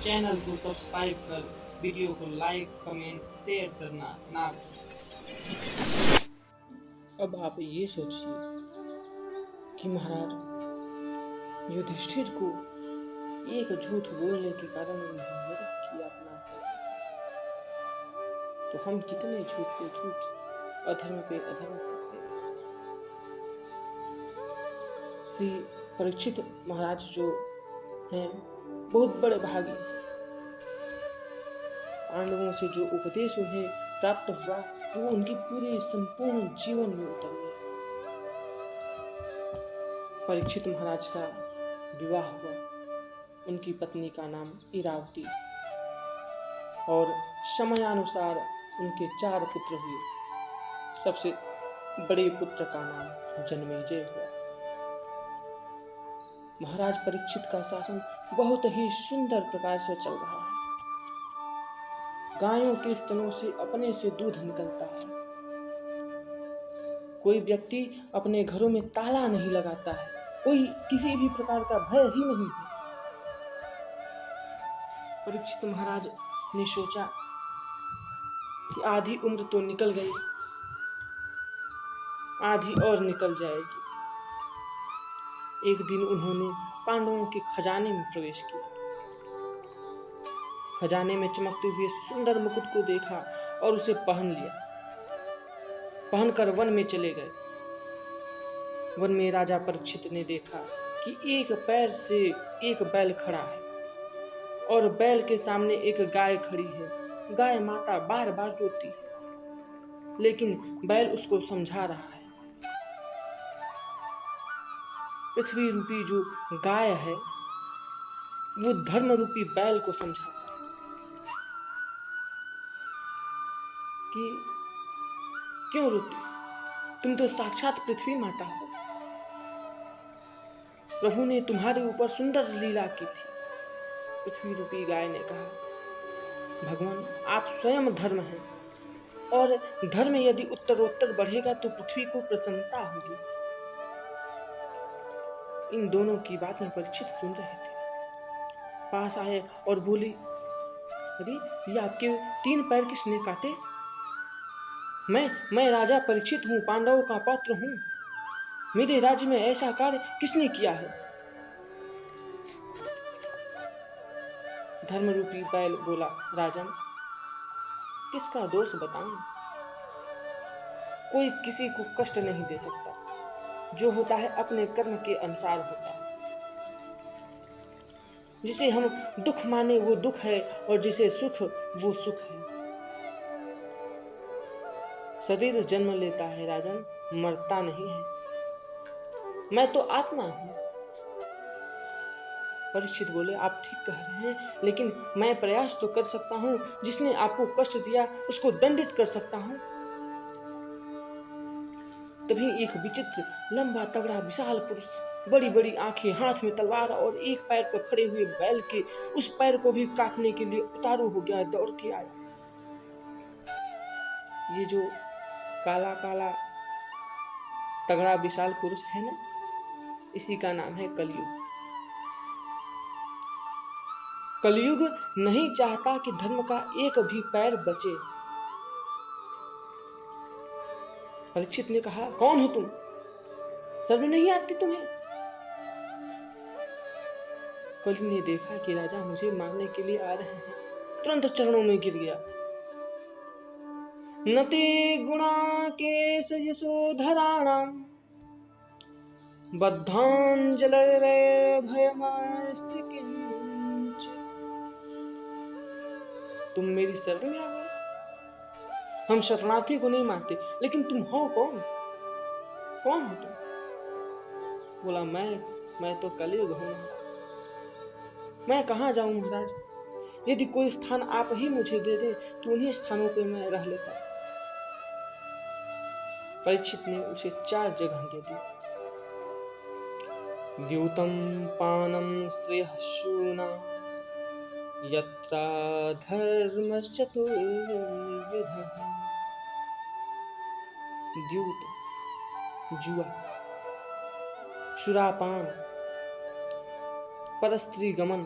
Channel को subscribe कर video को लाइक कमेंट शेयर करना ना अब आप ये सोचिए कि महाराज युधिष्ठिर को एक झूठ बोलने के कारण उन्हें नरक की यातना करनी, तो हम कितने झूठ पे झूठ, अधर्म पे अधर्म करते हैं। श्री परीक्षित महाराज जो हैं बहुत बड़े भागी हैं। पांडवों से जो उपदेश उन्हें प्राप्त हुआ वो उनकी पूरे संपूर्ण जीवन में उतर गया। परीक्षित महाराज का विवाह हुआ, उनकी पत्नी का नाम इरावती और समयानुसार उनके 4 पुत्र हुए। सबसे बड़े पुत्र का नाम जन्मेजय हुआ। महाराज परीक्षित का शासन बहुत ही सुंदर प्रकार से चल रहा है। गायों के स्तनों से अपने से दूध निकलता है। कोई व्यक्ति अपने घरों में ताला नहीं लगाता है, कोई किसी भी प्रकार का भय ही नहीं है। परीक्षित महाराज ने सोचा कि आधी उम्र तो निकल गई, आधी और निकल जाएगी। एक दिन उन्होंने पांडवों के खजाने में प्रवेश किया। खजाने में चमकते हुए सुंदर मुकुट को देखा और उसे पहन लिया। पहनकर वन में चले गए। वन में राजा परीक्षित ने देखा कि एक पैर से एक बैल खड़ा है और बैल के सामने एक गाय खड़ी है। गाय माता बार बार रोती है, लेकिन बैल उसको समझा रहा है। पृथ्वी रूपी जो गाय है वो धर्म रूपी बैल को समझाता है कि क्यों रोते, तुम तो साक्षात पृथ्वी माता हो। प्रभु ने तुम्हारे ऊपर सुंदर लीला की थी। पृथ्वी रूपी गाय ने कहा, भगवान आप स्वयं धर्म हैं और धर्म यदि उत्तरोत्तर बढ़ेगा तो पृथ्वी को प्रसन्नता होगी। इन दोनों की बातें परीक्षित सुन रहे थे। पास आए और बोली, अरे ये आपके 3 पैर किसने काटे? मैं राजा परीक्षित हूँ, पांडवों का पौत्र हूँ। मेरे राज्य में ऐसा कार्य किसने किया है? धर्म रूपी बैल बोला, राजन किसका दोष बताऊं? कोई किसी को कष्ट नहीं दे सकता। जो होता है अपने कर्म के अनुसार होता है। जिसे हम दुख माने वो दुख है और जिसे सुख वो सुख है। शरीर जन्म लेता है राजन, मरता नहीं है। मैं तो आत्मा हूं। परीक्षित बोले, आप ठीक कह रहे हैं, लेकिन मैं प्रयास तो कर सकता हूं। जिसने आपको कष्ट दिया उसको दंडित कर सकता हूं। तभी एक विचित्र लंबा तगड़ा विशाल पुरुष, बड़ी बड़ी आंखें, हाथ में तलवार और एक पैर पर खड़े हुए बैल के उस पैर को भी काटने के लिए उतारू हो गया, दौड़ के आया। ये जो काला काला तगड़ा विशाल पुरुष है ना, इसी का नाम है कलयुग। कलयुग नहीं चाहता कि धर्म का एक भी पैर बचे। परीक्षित ने कहा, कौन हो तुम? शर्म नहीं आती तुम्हें? कलयुग ने देखा कि राजा मुझे मारने के लिए आ रहे हैं, तुरंत चरणों में गिर गया। नते गुणा केश यशोधराणाम बद्धांजलरे भयमास्ति किंच। तुम मेरी शरण में आ गए। हम शरणार्थी को नहीं मारते, लेकिन तुम हो कौन? कौन हो तुम? बोला, मैं तो कलयुग हूं। मैं कहां जाऊं महाराज? यदि कोई स्थान आप ही मुझे दे दे तो उन्हीं स्थानों पे मैं रह लेता। परीक्षित ने उसे 4 जगह दे दी। द्यूतम पानम श्रेयः शूना यत्रा धर्मश्चतुर्विधः। द्यूत जुआ, सुरापान, परस्त्री गमन,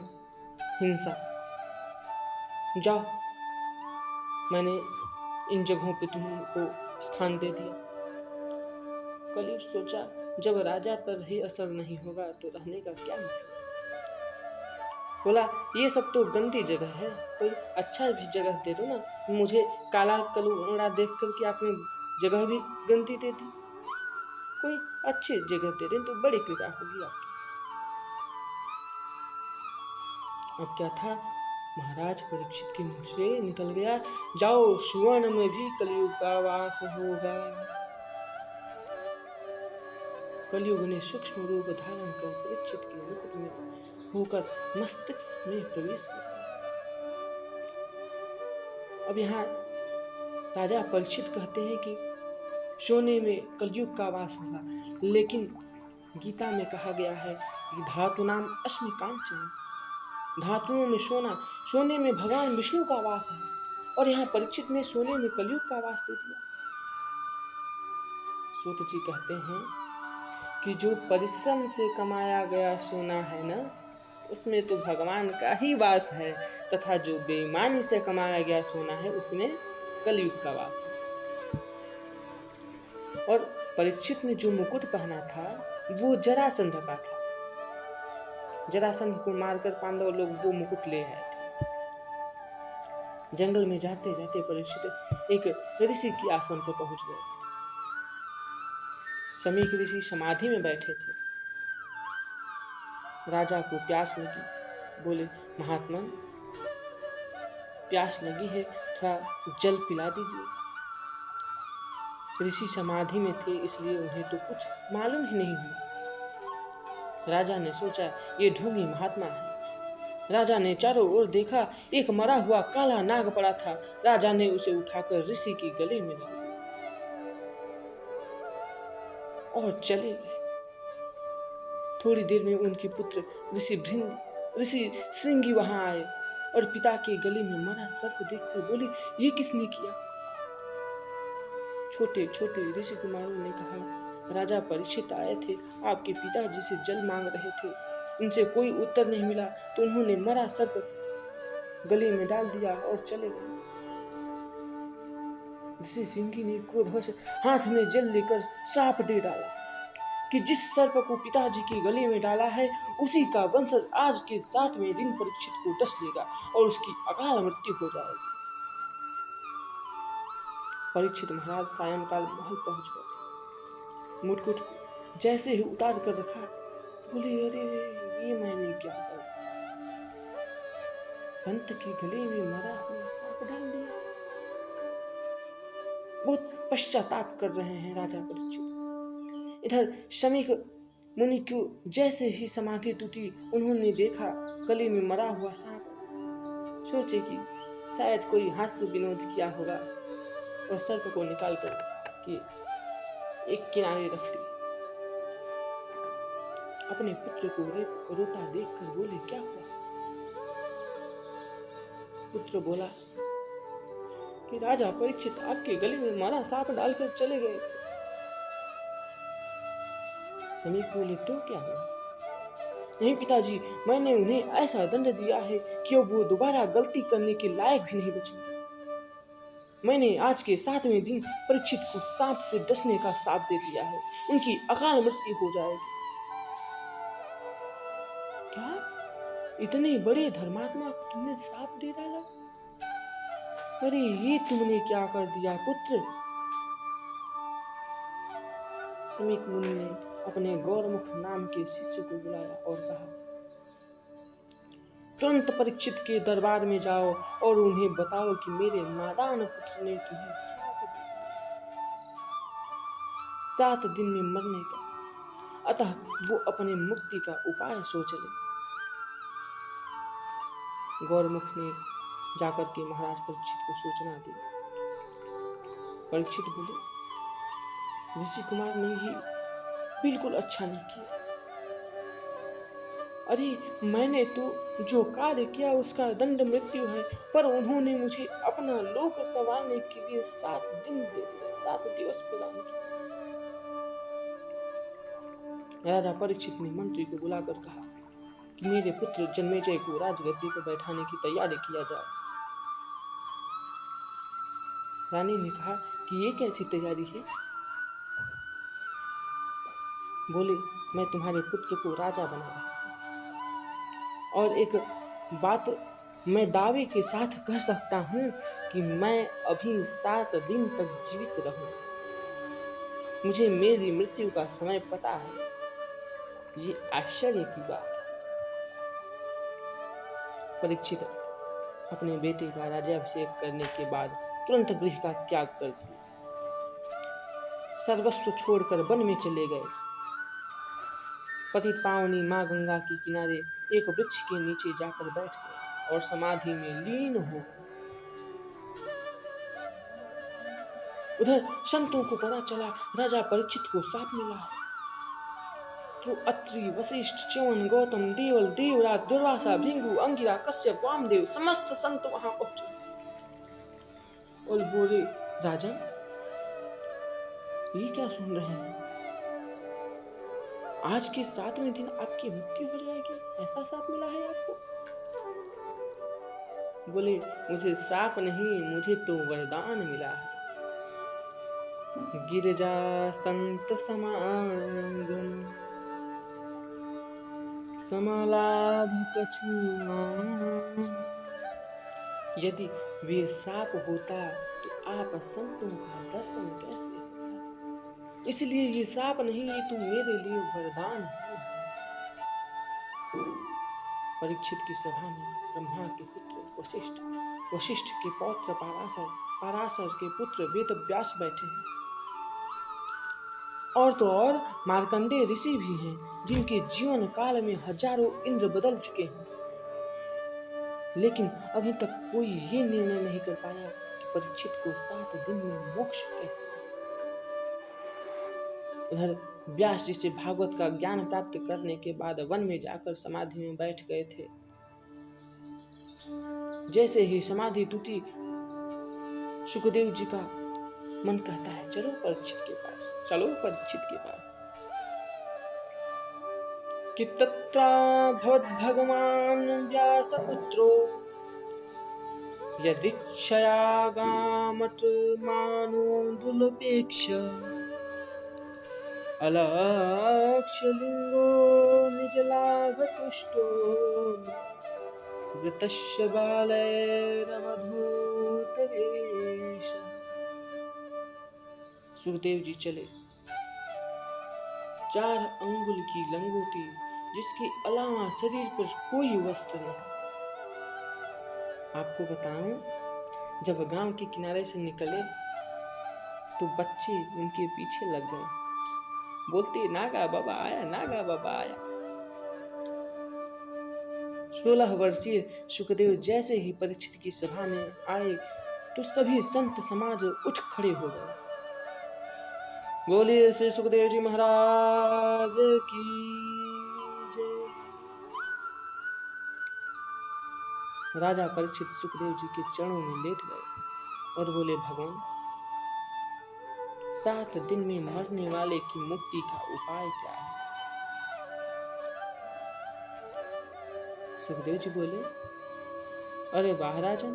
हिंसा, जाओ, मैंने इन जगहों पे तुमको स्थान दे दिया। कलयुग सोचा, जब राजा पर ही असर नहीं होगा तो रहने का क्या मतलब। बोला, ये सब तो गंदी जगह है, कोई अच्छा भी जगह दे दो ना। मुझे काला कलूंगड़ा देख करके आपने जगह भी गंदी दे दी, कोई अच्छी जगह दे दें तो बड़ी कृपा होगी आपकी। अब क्या था, महाराज परीक्षित के मुंह से निकल गया, जाओ सुवर्ण में भी कलयुग का वास होगा। कलयुग ने सूक्ष्म रूप धारण कर परीक्षित के मुकुट में होकर मस्तिष्क में प्रवेश किया। अब यहाँ राजा परीक्षित कहते हैं कि सोने में कलयुग का वास होगा, लेकिन गीता में कहा गया है कि धातु नाम अस्मि कांचन, धातुओं में सोना, सोने में भगवान विष्णु का वास है, और यहाँ परीक्षित ने सोने में कलयुग का वास दे दिया। सूत जी कहते हैं कि जो परिश्रम से कमाया गया सोना है ना, उसमें तो भगवान का ही वास है, तथा जो बेईमानी से कमाया गया सोना है उसमें कलयुग का वास है। और परीक्षित ने जो मुकुट पहना था वो जरासंध का था। जरासंध को मारकर पांडव लोग वो मुकुट ले आए थे। जंगल में जाते जाते परीक्षित एक ऋषि की आश्रम पर पहुंच गए। शमीक ऋषि समाधि में बैठे थे। राजा को प्यास लगी, बोले, महात्मा प्यास लगी है, थोड़ा जल पिला दीजिए। ऋषि समाधि में थे, इसलिए उन्हें तो कुछ मालूम ही नहीं हुआ। राजा ने सोचा ये ढोंगी महात्मा है। राजा ने चारों ओर देखा, एक मरा हुआ काला नाग पड़ा था। राजा ने उसे उठाकर ऋषि की गले में डाल दिया और चले गए। थोड़ी देर में उनके पुत्र ऋषि श्रृंगी वहां आए और पिता के गले में मरा सर्प देखकर बोले, ये किसने किया। छोटे छोटे ऋषि कुमारों ने कहा, राजा परीक्षित आए थे, आपके पिताजी से जल मांग रहे थे, इनसे कोई उत्तर नहीं मिला तो उन्होंने मरा सर्प गले में डाल दिया और चले गए। ऋषि श्रृंगी ने क्रोधवश हाथ में जल लेकर श्राप दे डाला कि जिस सर्प को पिताजी के गले में डाला है उसी का वंशज आज के 7वें दिन परीक्षित को डस लेगा और उसकी अकाल मृत्यु हो जाएगी। परीक्षित महाराज सायंकाल महल पहुंच गए। मुकुट को जैसे ही उतार कर रखा, बोले, अरे ये मैंने क्या कर, संत के गले में मरा हुआ सांप डाल दिया। बहुत पश्चाताप कर रहे हैं राजा परीक्षित। इधर शमीक मुनि को जैसे ही समाधि टूटी, उन्होंने देखा गले में मरा हुआ सांप। सोचे कि शायद कोई हास्य विनोद किया होगा और सर्प को निकाल कर कि एक किनारे रख दिया। अपने पुत्र को रोता देखकर बोले, क्या हुआ। पुत्र बोला कि राजा परीक्षित आपके गले में मरा सांप डालकर चले गए। शमीक बोले, तो क्या हुआ। नहीं पिताजी, मैंने उन्हें ऐसा दंड दिया है कि अब वो दोबारा गलती करने के लायक भी नहीं बचेंगे। मैंने आज के 7वें दिन परीक्षित को सांप से डसने का श्राप दे दिया है, उनकी अकाल मृत्यु हो जाएगी। क्या, इतने बड़े धर्मात्मा को तुमने श्राप दे डाला। अरे ये तुमने क्या कर दिया पुत्र। शमीक मुनि ने अपने गौरमुख नाम के शिष्य को बुलाया और कहा, तुरंत परीक्षित के दरबार में जाओ और उन्हें बताओ कि मेरे नादान पुत्र ने तुम्हें 7 दिन में मरने का, अतः वो अपने मुक्ति का उपाय सोच ले। गौरमुख ने जाकर के महाराज परीक्षित को सूचना दी। परीक्षित बोले, ऋषि कुमार ने ही बिल्कुल अच्छा नहीं किया। अरे मैंने तो जो कार्य किया उसका दंड मृत्यु है, पर उन्होंने मुझे अपना लोक संवारने के लिए 7 दिन दे दिए, 7 दिवस प्रदान किए। राजा परीक्षित ने मंत्री को बुलाकर कहा कि मेरे पुत्र जन्मेजय को राजगद्दी पर बैठाने की तैयारी किया जाए। रानी ने कहा कि ये कैसी तैयारी है? बोले, मैं तुम्हारे पुत्र को राजा बना रहा हूं, और एक बात मैं दावे के साथ कह सकता हूं कि मैं अभी 7 दिन तक जीवित रहूंगा। मुझे मेरी मृत्यु का समय पता है। ये आश्चर्य की बात है। परीक्षित अपने बेटे का राज्याभिषेक करने के बाद तुरंत गृह का त्याग कर दिया, सर्वस्व छोड़कर वन में चले गए। पतित पावनी माँ गंगा के किनारे एक वृक्ष के नीचे जाकर बैठ गए और समाधि में लीन हो गए। उधर संतों को पता चला राजा परीक्षित को साप मिला है, तो अत्रि, वशिष्ठ, च्यवन, गौतम, देवल, देवराज, दुर्वासा, भृंगु, अंगिरा, कश्यप, वामदेव समस्त संत वहां पहुंचे और बोले, राजन, ये क्या सुन रहे हैं? आज के 7वें दिन आपकी मृत्यु हो जाएगी, ऐसा साप मिला है आपको? बोले, मुझे साप नहीं, मुझे तो वरदान मिला है। गिरजा संत समागम समलाभ कछु आन। यदि वे साप होता तो आप संतों का दर्शन कैसे होता? इसलिए ये साप नहीं, ये तो मेरे लिए वरदान है। परीक्षित की सभा में ब्रह्मा के पुत्र वशिष्ठ, वशिष्ठ के पौत्र पराशर, पराशर के पुत्र वेदव्यास बैठे हैं, और तो और मार्कंडेय ऋषि भी हैं, जिनके जीवन काल में हजारों इंद्र बदल चुके हैं, लेकिन अभी तक कोई ये निर्णय नहीं कर पाया कि परीक्षित को 7 दिन में मोक्ष कैसे। उधर व्यास जी से भागवत का ज्ञान प्राप्त करने के बाद वन में जाकर समाधि में बैठ गए थे। जैसे ही समाधि टूटी, सुखदेव जी का मन कहता है, चलो परीक्षित के पास, चलो परीक्षित के पास। कि तत्रा भगवान व्यासपुत्रो यदीक्षयागामट मानोन्दुलपेक्ष अलक्ष्यलिङ्गो निजलाभतुष्टो वृतस्य बालैरवधूतवेश। सुखदेव जी चले। 4 अंगुल की लंगोटी, जिसके अलावा शरीर पर कोई वस्त्र नहीं। आपको बताऊं, जब गांव के किनारे से निकले तो बच्चे उनके पीछे लग गए, बोलते, नागा बाबा आया, नागा बाबा आया। 16 वर्षीय सुखदेव जैसे ही परीक्षित की सभा में आए तो सभी संत समाज उठ खड़े हो गए। बोलिए श्री सुखदेव जी महाराज की जय। राजा परीक्षित सुखदेव जी के चरणों में लेट गए और बोले, भगवान, 7 दिन में मरने वाले की मुक्ति का उपाय क्या है? सुखदेव जी बोले, अरे वाह राजन,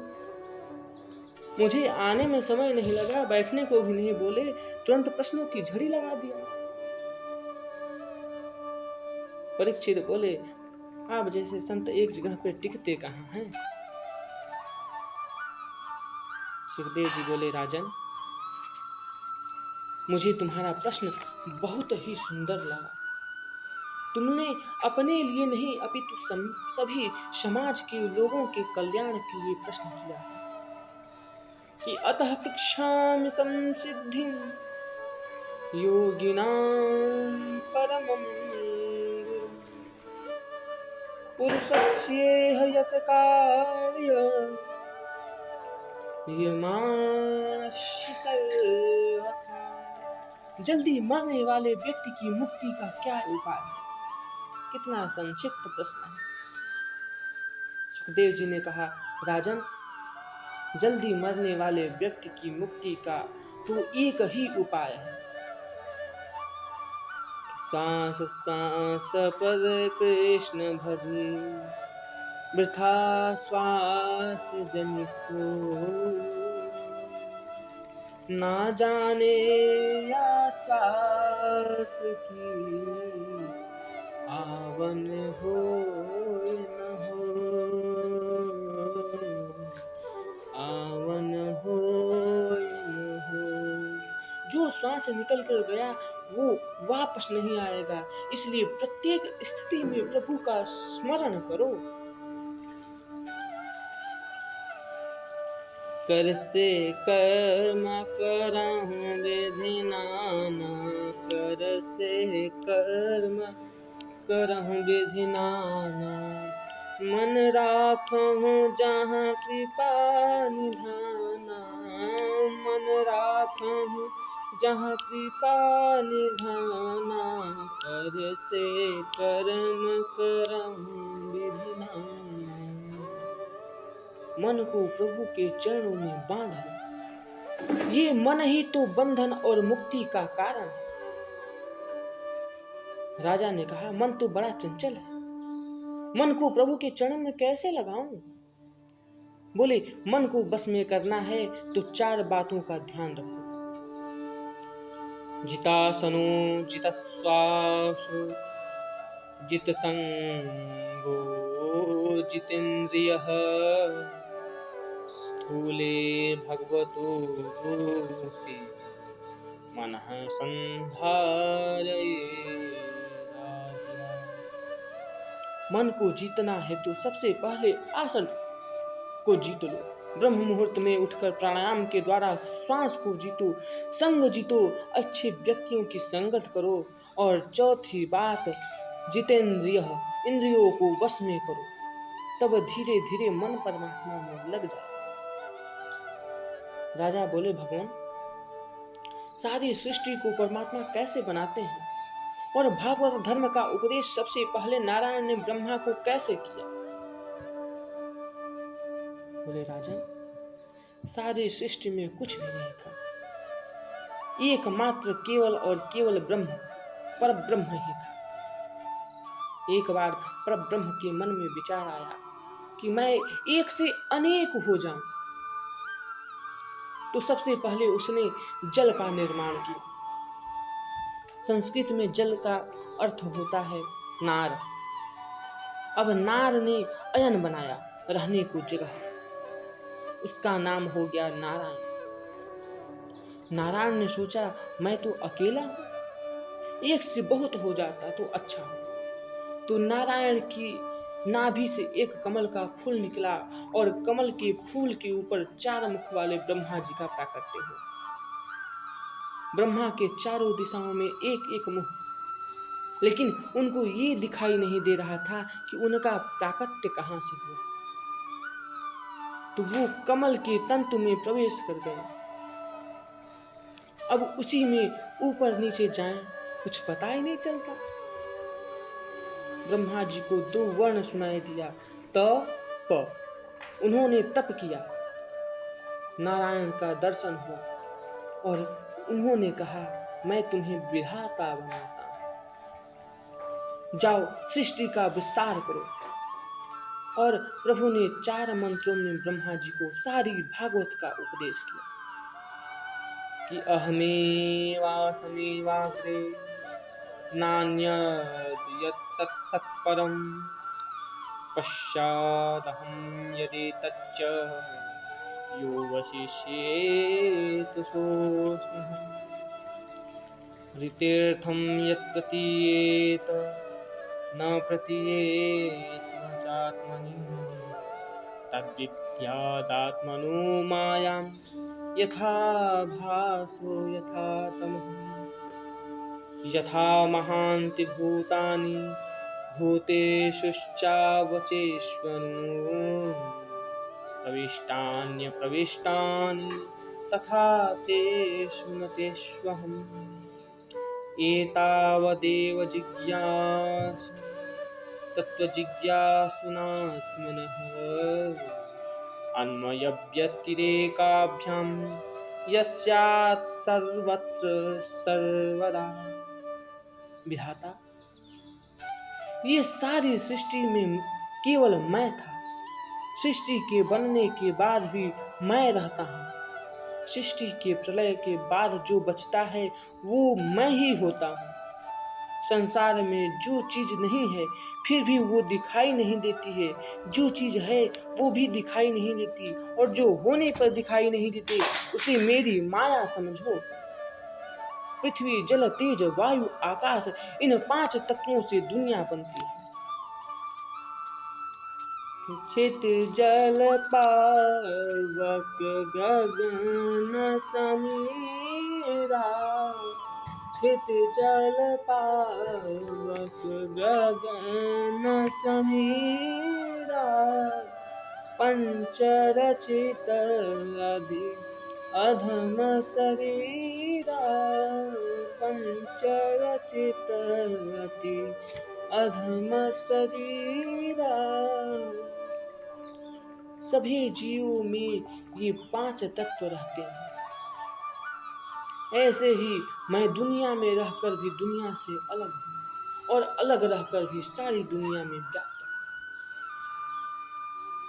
मुझे आने में समय नहीं लगा, बैठने को भी नहीं बोले, तुरंत प्रश्नों की झड़ी लगा दिया। परीक्षित बोले, आप जैसे संत एक जगह पे टिकते कहाँ हैं? सुखदेव जी बोले, राजन, मुझे तुम्हारा प्रश्न बहुत ही सुंदर लगा। तुमने अपने लिए नहीं अपितु सभी समाज के लोगों के कल्याण के लिए प्रश्न किया है कि अतः पृच्छामि संसिद्धिं योगिनां परमं पुरुषस्येह यत् कार्यं यमांसि सर्वथा। जल्दी मरने वाले व्यक्ति की मुक्ति का क्या उपाय है? कितना संक्षिप्त प्रश्न है। सुखदेव जी ने कहा, राजन, जल्दी मरने वाले व्यक्ति की मुक्ति का तो एक ही उपाय है, सांस सांस पर कृष्ण भजे, वृथा श्वास जनिको। ना जाने आकाश की आवन हो न हो, आवन हो न हो। जो श्वास निकल कर गया वो वापस नहीं आएगा, इसलिए प्रत्येक स्थिति में प्रभु का स्मरण करो। कर से कर्म करहु विधि नाना, कर से कर्म करहु विधि नाना। मन राखहु जहाँ कृपा निधाना, मन राखहु जहाँ कृपा निधाना। कर से कर्म करहु विधि नाना। मन को प्रभु के चरणों में बांध लो। ये मन ही तो बंधन और मुक्ति का कारण है। राजा ने कहा, मन तो बड़ा चंचल है, मन को प्रभु के चरणों में कैसे लगाऊं? बोले, मन को बस में करना है तो 4 बातों का ध्यान रखो। जितासनो जितश्वासो जितसंगो जितेन्द्रियः, स्थूले भगवतो मनः संधारये। मन को जीतना है तो सबसे पहले आसन को जीत लो। ब्रह्म मुहूर्त में उठकर प्राणायाम के द्वारा श्वास को जीतो, संग जीतो, अच्छे व्यक्तियों की संगत करो। और चौथी बात, जितेंद्रिय, इंद्रियों को वश में करो, तब धीरे धीरे मन परमात्मा में लग जाए। राजा बोले, भगवान, सारी सृष्टि को परमात्मा कैसे बनाते हैं, और भागवत धर्म का उपदेश सबसे पहले नारायण ने ब्रह्मा को कैसे किया? बोले, राजन, सारी सृष्टि में कुछ भी नहीं था, एकमात्र केवल और केवल ब्रह्म, पर ब्रह्म ही था। एक बार पर ब्रह्म के मन में विचार आया कि मैं एक से अनेक हो जाऊं, तो सबसे पहले उसने जल का निर्माण किया। संस्कृत में जल का अर्थ होता है नार। अब नार ने अयन बनाया, रहने को जगह, उसका नाम हो गया नारायण। नारायण ने सोचा, मैं तो अकेला हूं, एक से बहुत हो जाता तो अच्छा हो। तो नारायण की नाभि से एक कमल का फूल निकला, और कमल के फूल के ऊपर 4 मुख वाले ब्रह्मा जी का प्राकट्य हुआ। ब्रह्मा के चारों दिशाओं में एक एक मुख, लेकिन उनको ये दिखाई नहीं दे रहा था कि उनका प्राकट्य कहां से हुआ। तो वो कमल के तंतु में प्रवेश कर गए। अब उसी में ऊपर नीचे जाएं, कुछ पता ही नहीं चलता। ब्रह्मा जी को 2 वर्ण सुनाई दिया, त प। उन्होंने तप किया, नारायण का दर्शन हुआ, और उन्होंने कहा, मैं तुम्हें विधाता बनाता हूं, जाओ सृष्टि का विस्तार करो। और प्रभु ने 4 मंत्रों में ब्रह्मा जी को सारी भागवत का उपदेश किया कि अहमेवासमेवाग्रे नान्यद् यत्सत्सत्परम्, पश्चादहं यदेतच्च यो वशिष्येत सोऽस्म्यहम्। ऋतेऽर्थं यत्प्रतीयेत न प्रतीयेत चात्मनि, तद्विद्यादात्मनो मायां यथा भासो यथा तमः। यथा महान्ति भूतानि भूतेषुश्चावचेष्वनु, प्रविष्टान्यप्रविष्टानि तथा तेषु न तेष्वहम्। एतावदेव जिज्ञासु तत्त्वजिज्ञासुनात्मनः, अन्वयव्यतिरेकाभ्यां यस्यात् सर्वत्र सर्वदा। विधाता, ये सारी सृष्टि में केवल मैं था, सृष्टि के बनने के बाद भी मैं रहता हूँ, सृष्टि के प्रलय के बाद जो बचता है वो मैं ही होता हूँ। संसार में जो चीज नहीं है फिर भी वो दिखाई नहीं देती है, जो चीज है वो भी दिखाई नहीं देती, और जो होने पर दिखाई नहीं देते उसे मेरी माया समझो। पृथ्वी जल तेज वायु आकाश, इन 5 तत्वों से दुनिया बनती है। छित जल पावक गगन समीरा, छित जल पावक गगन समीरा, पंचरचित अधि अधम शरीरा, पंचरचित अति अधम शरीरा। सभी जीवों में ये 5 तत्व रहते हैं। ऐसे ही मैं दुनिया में रहकर भी दुनिया से अलग हूँ और अलग रहकर भी सारी दुनिया में व्याप्त हूँ।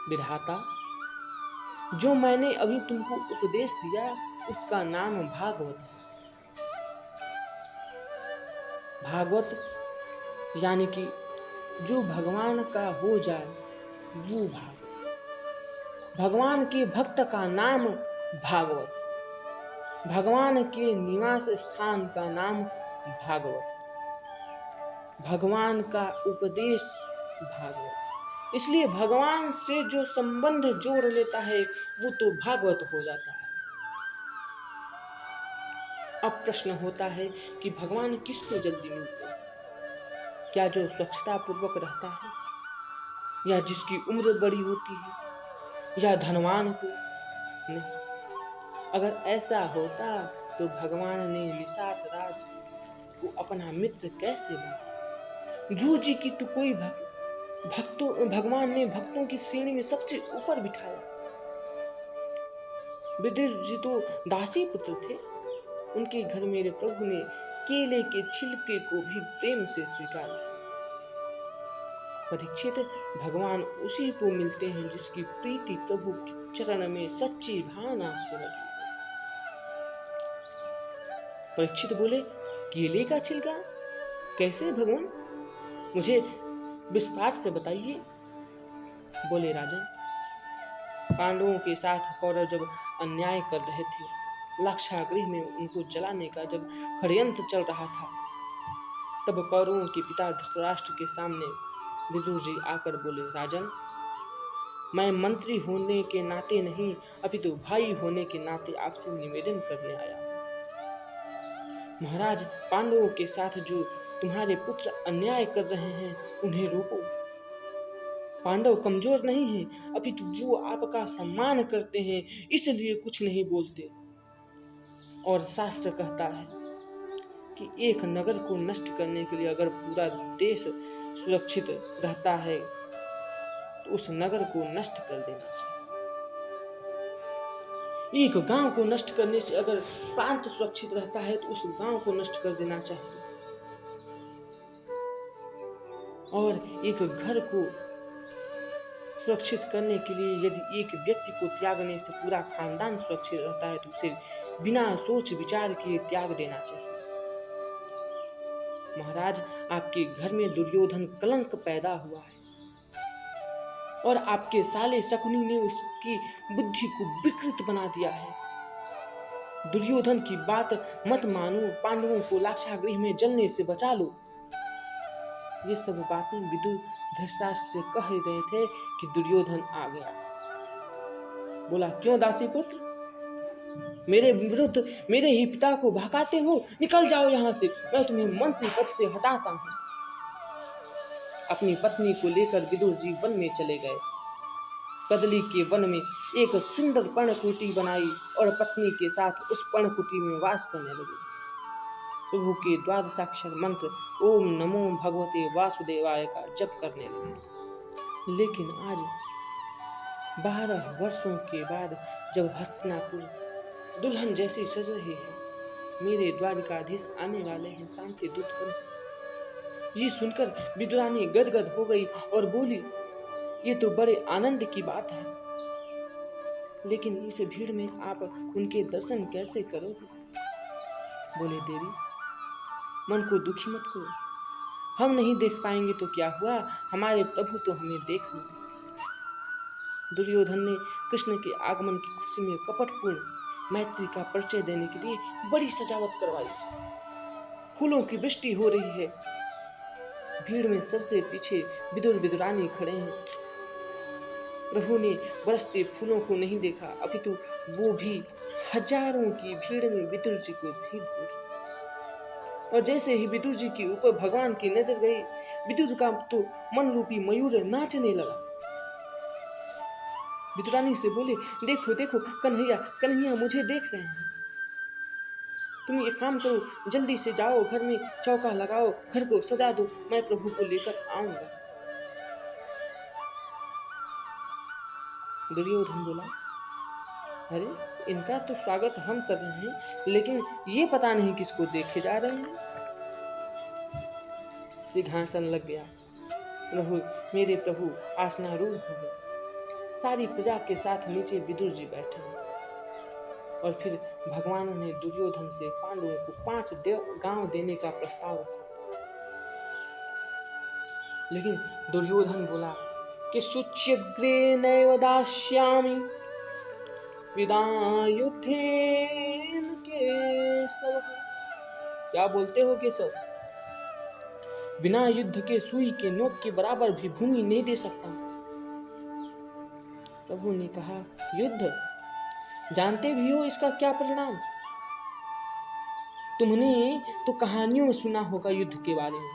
विधाता, जो मैंने अभी तुमको उपदेश दिया उसका नाम भागवत है। भागवत यानी कि जो भगवान का हो जाए वो भागवत। भगवान के भक्त का नाम भागवत, भगवान के निवास स्थान का नाम भागवत, भगवान का उपदेश भागवत। इसलिए भगवान से जो संबंध जोड़ लेता है वो तो भागवत हो जाता है। अब प्रश्न होता है कि भगवान किसको जल्दी मिलते हैं? क्या जो स्वच्छता पूर्वक रहता है, या जिसकी उम्र बड़ी होती है, या धनवान को? नहीं। अगर ऐसा होता तो भगवान ने निषाद राज को अपना मित्र कैसे बनाया? ध्रुव जी की तो कोई भगवान ने भक्तों की श्रेणी में सबसे ऊपर बिठाया। विदुर जी तो दासी पुत्र थे, उनके घर मेरे प्रभु ने केले के छिलके को भी प्रेम से स्वीकारा। परीक्षित, भगवान उसी को मिलते हैं जिसकी प्रीति प्रभु के चरण में सच्ची भावना से लगी। परीक्षित बोले, केले का छिलका कैसे भगवान? मुझे विस्तार से बताइए। बोले, राजन, पांडवों के साथ कौरव जब अन्याय कर रहे थे, लाक्षागृह में उनको जलाने का जब षड्यंत्र चल रहा था, तब कौरवों के पिता धृतराष्ट्र के सामने विदुर जी आकर बोले, राजन, मैं मंत्री होने के नाते नहीं अपितु भाई होने के नाते आपसे निवेदन करने आया हूं। महाराज, पांडवों के साथ जो तुम्हारे पुत्र अन्याय कर रहे हैं उन्हें रोको। पांडव कमजोर नहीं हैं, अपितु वो आपका सम्मान करते हैं, इसलिए कुछ नहीं बोलते। और शास्त्र कहता है कि एक नगर को नष्ट करने के लिए अगर पूरा देश सुरक्षित रहता है तो उस नगर को नष्ट कर देना चाहिए। एक गांव को नष्ट करने से अगर प्रांत सुरक्षित रहता है तो उस गांव को नष्ट कर देना चाहिए। और एक घर को सुरक्षित करने के लिए यदि एक व्यक्ति को त्यागने से पूरा खानदान सुरक्षित रहता है तो उसे बिना सोच विचार किए त्याग देना चाहिए। महाराज, आपके घर में दुर्योधन कलंक पैदा हुआ है और आपके साले शकुनी ने उसकी बुद्धि को विकृत बना दिया है। दुर्योधन की बात मत मानो, पांडवों को लाक्षागृह में जलने से बचा लो। ये सब बातें विदुर धृतराष्ट्र से कह रहे थे कि दुर्योधन आ गया। बोला, क्यों दासी पुत्र, मेरे विरुद्ध मेरे ही पिता को भड़काते हो? निकल जाओ यहाँ से, मैं तुम्हें मंत्री पद से हटाता हूँ। अपनी पत्नी को लेकर विदुर जी वन में चले गए। कदली के वन में एक सुंदर पर्णकुटी बनाई और पत्नी के साथ उस पर्णकुटी में वास करने लगे। प्रभु के द्वादशाक्षर मंत्र ओम नमो भगवते वासुदेवाय का जप करने लगे। लेकिन आज 12 वर्षों के बाद जब हस्तिनापुर दुल्हन जैसी सज रही है, मेरे द्वारिकाधीश आने वाले हैं शांति दूत बन। ये सुनकर विदुरानी गदगद हो गई और बोली, ये तो बड़े आनंद की बात है। लेकिन इस भीड़ में आप उनके दर्शन कैसे करोगे? बोले देवी, मन को दुखी मत करो, हम नहीं देख पाएंगे तो क्या हुआ, हमारे प्रभु तो हमें देख लेंगे। दुर्योधन ने कृष्ण के आगमन की खुशी में कपटपूर्ण मैत्री का परिचय देने के लिए बड़ी सजावट करवाई। फूलों की वृष्टि हो रही है। भीड़ में सबसे पीछे विदुर विदुरानी खड़े हैं। प्रभु ने बरसते फूलों को नहीं देखा, अपितु वो भी हजारों की भीड़ में विदुर जी को भी देखा। और जैसे ही विदुर जी के ऊपर भगवान की नजर गई, विदुर का तो मन रूपी मयूर नाचने लगा। विदुरानी से बोले, देखो देखो कन्हैया कन्हैया मुझे देख रहे हैं। तुम एक काम करो, जल्दी से जाओ, घर में चौका लगाओ, घर को सजा दो, मैं प्रभु को लेकर आऊंगा। दुर्योधन बोला, अरे इनका तो स्वागत हम कर रहे हैं, लेकिन ये पता नहीं किसको देखे जा रहे हैं। सिंहासन लग गया। प्रभु, मेरे प्रभु आसनारूढ़ हो गए। सारी प्रजा के साथ नीचे विदुर जी बैठे हैं। और फिर भगवान ने दुर्योधन से पांडवों को 5 गांव देने का प्रस्ताव रखा। लेकिन दुर्योधन बोला कि शुच्यग्रे नैव दास्यामि विदायुद्धेन केशव। क्या बोलते हो केशव? बिना युद्ध के सुई के नोक के बराबर भी भूमि नहीं दे सकता। प्रभु ने कहा, युद्ध जानते भी हो इसका क्या परिणाम? तुमने तो कहानियों में सुना होगा युद्ध के बारे में।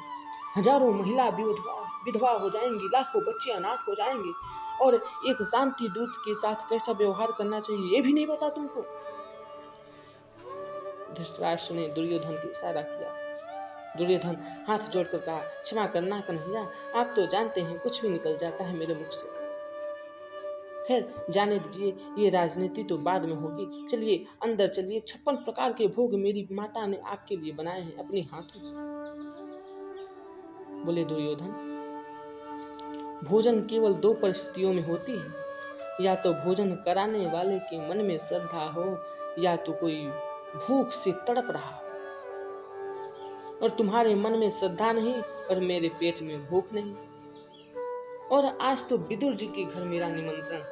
हजारों महिला विधवा हो जाएंगी, लाखों बच्चे अनाथ हो जाएंगे, और एक शांति दूत के साथ कैसा व्यवहार करना चाहिए ये भी नहीं पता तुमको। धृतराष्ट्र ने दुर्योधन को इशारा किया। दुर्योधन हाथ जोड़कर कहा, क्षमा करना कन्हैया, आप तो जानते हैं कुछ भी निकल जाता है मेरे मुख से। खैर जाने दीजिए, ये राजनीति तो बाद में होगी। चलिए अंदर चलिए, 56 प्रकार के भोग मेरी माता ने आपके लिए बनाए हैं अपने हाथों से। बोले दुर्योधन, भोजन केवल 2 परिस्थितियों में होती है, या तो भोजन कराने वाले के मन में श्रद्धा हो, या तो कोई भूख से तड़प रहा हो। और तुम्हारे मन में श्रद्धा नहीं और मेरे पेट में भूख नहीं। और आज तो विदुर जी के घर मेरा निमंत्रण।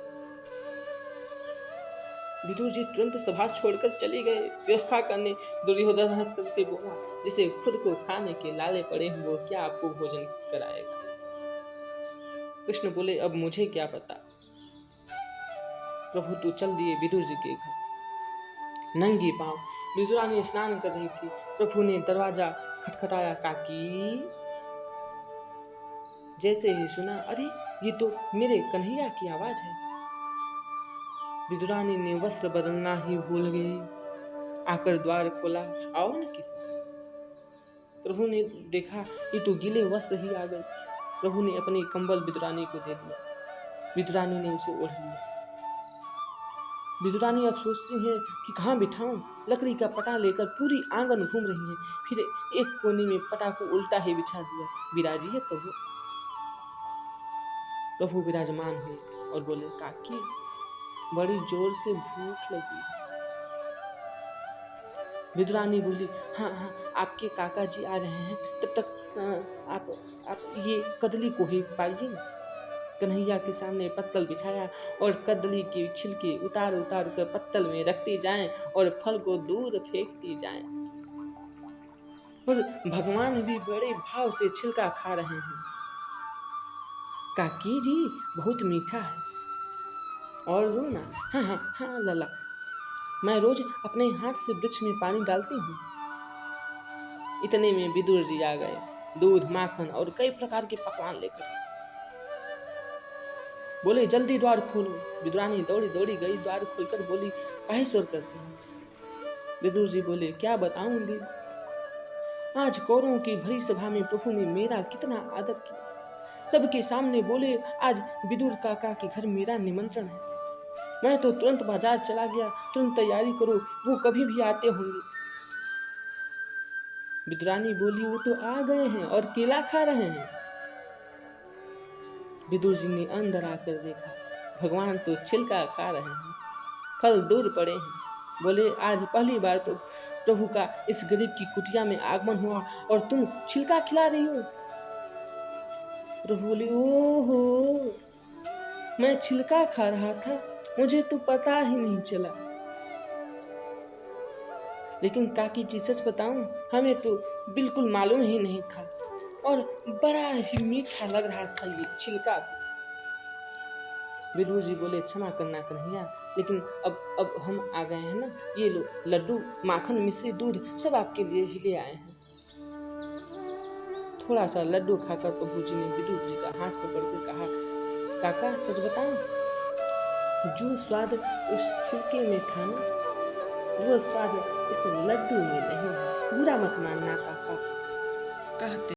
विदुर जी तुरंत सभा छोड़कर चले गए व्यवस्था करने। दुर्योधन हंस करके बोला, जिसे खुद को खाने के लाले पड़े हैं वो क्या आपको भोजन कराएगा? कृष्ण बोले, अब मुझे क्या पता। प्रभु तो चल दिए विदुर जी के घर। नंगी पांव विदुरानी स्नान कर रही थी। प्रभु ने दरवाजा खटखटाया। काकी। जैसे ही सुना, अरे ये तो मेरे कन्हैया की आवाज है। विदुरानी ने वस्त्र बदलना ही भूल गई। आकर द्वार खोला, आओ न किसी। प्रभु ने देखा ये तो गीले वस्त्र ही आ गए। प्रभु ने अपने कंबल विदुरानी को दे दिया। विदुरानी ने उसे ओढ़ लिया। विदुरानी अब सोचती है कि कहाँ बिठाऊं। लकड़ी का पटा लेकर पूरी आंगन घूम रही है। फिर एक कोने में पटा को उल्टा ही बिछा दिया। विराजिए प्रभु। प्रभु विराजमान हुए और बोले, काकी बड़ी जोर से भूख लगी। विदुरानी बोली, हाँ हाँ आपके काका जी आ रहे हैं, तब तक आप ये कदली को ही पाइए। कन्हैया के सामने पत्तल बिछाया और कदली के छिलके उतार उतार कर पत्तल में रखती जाएं और फल को दूर फेंकती जाएं। और भगवान भी बड़े भाव से छिलका खा रहे हैं। काकी जी बहुत मीठा है, और दो ना। हाँ हाँ हाँ लाला, मैं रोज अपने हाथ से वृक्ष में पानी डालती हूँ। इतने में विदुर जी आ गए, दूध माखन और कई प्रकार के पकवान लेकर। बोले, जल्दी द्वार खोलो। विदुरानी दौड़ी दौड़ी गई, द्वार खोलकर बोली, काहे शोर करते हैं? विदुर जी बोले, क्या बताऊंगी, आज कौरवों की भरी सभा में प्रभु ने मेरा कितना आदर किया। सबके सामने बोले, आज विदुर काका के घर मेरा निमंत्रण है। मैं तो तुरंत बाजार चला गया, तुरंत तैयारी करो, वो कभी भी आते होंगे। विदुरानी बोली, वो तो आ गए हैं और केला खा रहे हैं। विदुर जी ने अंदर आकर देखा, भगवान तो छिलका खा रहे हैं। फल दूर पड़े हैं। बोले, आज पहली बार प्रभु का इस गरीब की कुटिया में आगमन हुआ और तुम छिलका खिला रही हो। प्रभु बोले, ओहो, मैं छिलका खा रहा था, मुझे तो पता ही नहीं चला। लेकिन काकी जी सच बताऊं, हमें तो बिल्कुल मालूम ही नहीं था और बड़ा ही मीठा लग रहा था ये छिलका। विदुर जी बोले, क्षमा करना कन्हैया, लेकिन अब हम आ गए हैं ना, ये लो लड्डू, माखन, मिश्री, दूध सब आपके लिए ही ले आए हैं। थोड़ा सा लड्डू खाकर प्रभु जी ने विदुर जी का हाथ पकड़ के कहा, काका सच बताऊं, जो स्वाद उस छिलके में था ना, वो स्वाद इस लड्डू में नहीं है। बुरा मत मानना काका। कहते